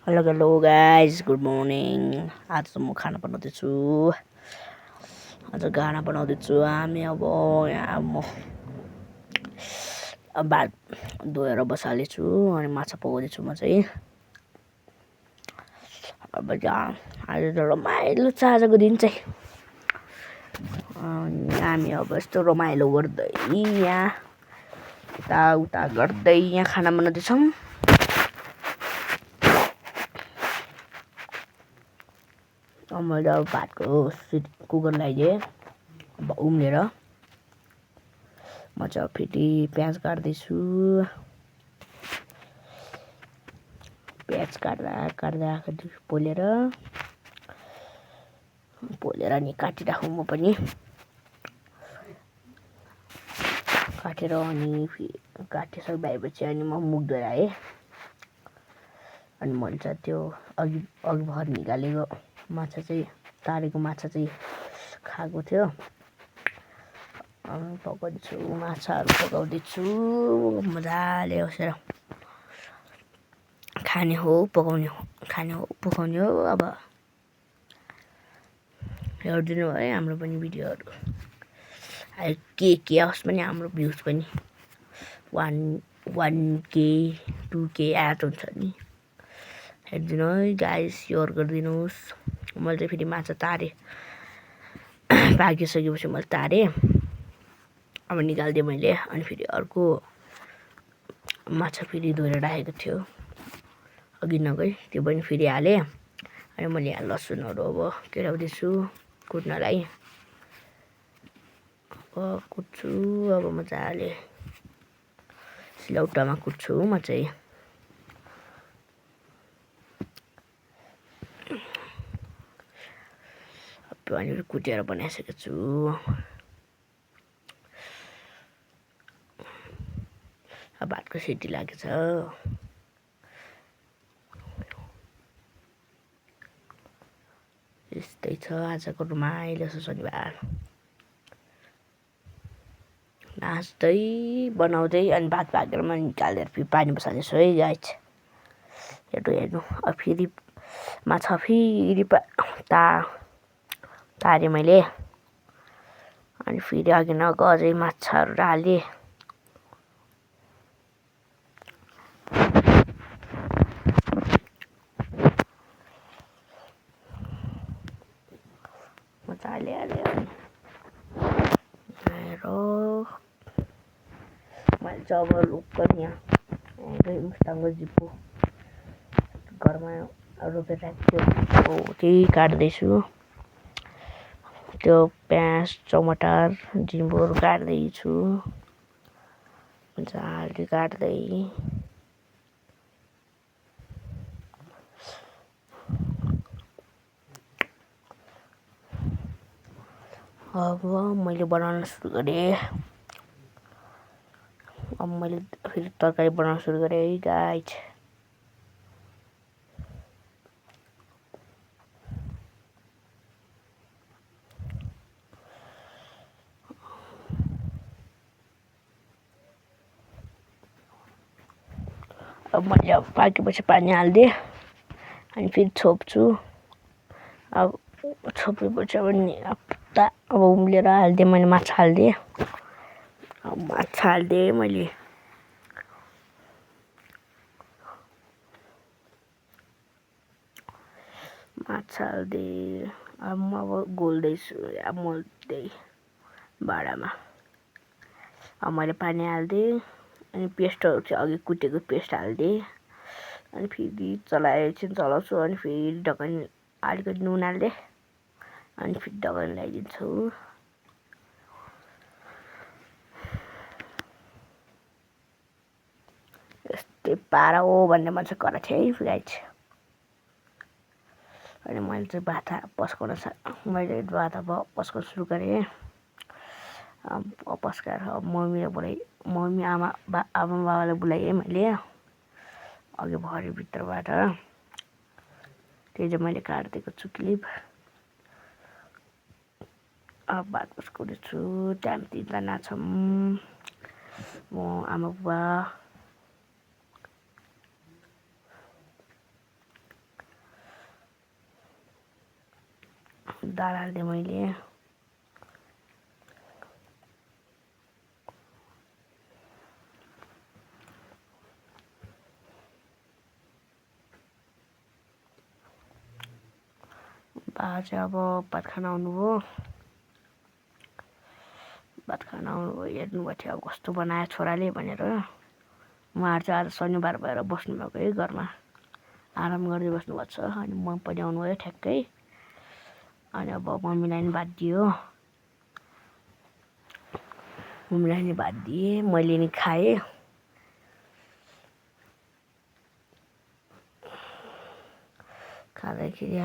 Hello guys good morning. आज त म खाना बनाउँदैछु। आज खाना बनाउँदैछु हामी। अब यहाँ म भात धोएर बसालेछु अनि माछा पकाउँदैछु म चाहिँ। अब आज त रमाइलो छ आजको दिन चाहिँ। हामी अब यस्तो रमाइलो गर्दै यहाँ यताउता गर्दै यहाँ खाना बनाउँदैछौँ। मैले अब भातको कुकर लगाइदिएँ। अब उम्लेर म चाहिँ फेरि प्याज काट्दैछु। प्याज काट्दा पोलेर अनि काटिराखौँ म पनि। काटेर अनि काटिसक्दा भएपछि अनि म मुख धोएर आएँ। अनि मैले चाहिँ त्यो अघि भर निकालेको माछा चाहिँ तारेको माछा चाहिँ खाएको थियो। पकाउँदैछु माछाहरू पकाउँदैछु मजाले बसेर। खाने हो पकाउने हो। अब हेरिदिनु है हाम्रो पनि भिडियोहरू। के आओस् पनि हाम्रो भ्युज पनि 1K 2K आएको हुन्छ नि। हेरिदिनु है गाइस, सेयर गरिदिनुहोस्। मैले चाहिँ फेरि माछा तारेँ। पाकिसकेपछि मैले तारेँ। अब निकालिदिएँ मैले। अनि फेरि अर्को माछा फेरि धोएर राखेको थियो अघि नगई, त्यो पनि फेरि हालेँ। अनि मैले यहाँ लसुनहरू अब केलाउँदैछु कुट्नलाई। अब कुट्छु अब मजाले सिलौटामा कुट्छु म चाहिँ। अनि कुटेर बनाइसकेको छु। अब भातको सिटी लागेको छ। यस्तै छ आजको रमाइलो छ शनिबार। नाच्दै बनाउँदै अनि भात पाकेर म निकालेर फेरि पानी बसाल्दैछु है गाइस। हेर्नु अब फेरि माछा फेरि तारेँ मैले। अनि फेरि अघि नगएको अझै माछाहरू हालेँ। मजाले हालेँ मैले चाहिँ अब लोकल यहाँ मुस्ताङको जिपो घरमा रोपेर राखेको थियो त्यही काट्दैछु। त्यो प्याज टमाटर जिम्बोहरू काट्दैछु मजाले काट्दै। अब मैले बनाउन सुरु गरेँ। अब मैले फेरि तरकारी बनाउन सुरु गरेँ है गाइस। अब मैले पाकेपछि पानी हालिदिएँ अनि फेरि छोप्छु। अब छोपेपछि अब उम्लेर हालिदिएँ मैले माछा हालिदिएँ। अब माछा हालिदिएँ मैले। माछा हालिदिएँ। अब म घोल्दैछु अब मोल्दै भाँडामा। अब मैले पानी हालिदिएँ अनि पेस्टहरू चाहिँ अघि कुटेको पेस्ट हालिदिएँ। अनि फेरि एकछिन चलाउँछु अनि फेरि ढकनी अलिकति नुन हालिदिएँ अनि फेरि ढकनी लगाइदिन्छु। यस्तै पारा हो भन्ने मान्छे कराएको थियो है गाइस। अनि मैले चाहिँ मैले भात पस्काउन सुरु गरेँ। पस्काएर मम्मी आमा बाबालाई बोलाएँ मैले अघि भरे भित्रबाट। त्यही चाहिँ मैले काटिदिएको छु क्लिप। अब भात पस्काउँदैछु। टाइम 3जना छौँ म आमा बुबा दाल हाल्दिएँ मैले। बाजे अब भात खान आउनुभयो। हेर्नुभएको थियो अब कस्तो बनायो छोराले भनेर। उहाँहरू चाहिँ आज शनिबार भएर बस्नुभएको है घरमा, आराम गर्दै बस्नुभएको छ। अनि म पनि आउनुभयो ठ्याक्कै। अनि अब मम्मीलाई नि भात दियो, मैले नि खाएँ। खाँदाखेरि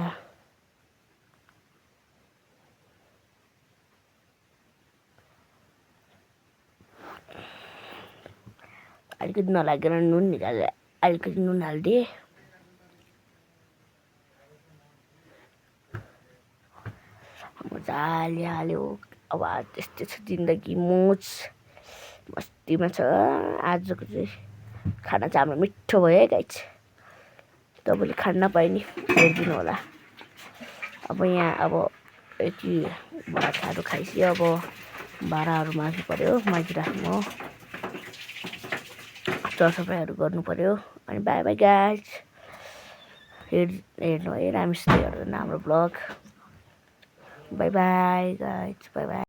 अलिकति नलागेर अलिकति नुन हालिदिएँ। मजाले हाल्यो। अब त्यस्तै छ जिन्दगी, मोज मस्तीमा छ। आजको चाहिँ खाना चाहिँ हाम्रो मिठो भयो है गाइस। तपाईँले खान नपाए नि हेरिदिनु होला। अब यहाँ यति भातहरू खाइसक्यो। अब भाँडाहरू माझ्नु पर्यो, माझिराख्नु हो, सरसफाइहरू गर्नु पर्यो। अनि बाई बाई गाइस। हेर्नु है राम्रोसित हेर्दैन हाम्रो blog. By by guys, by by.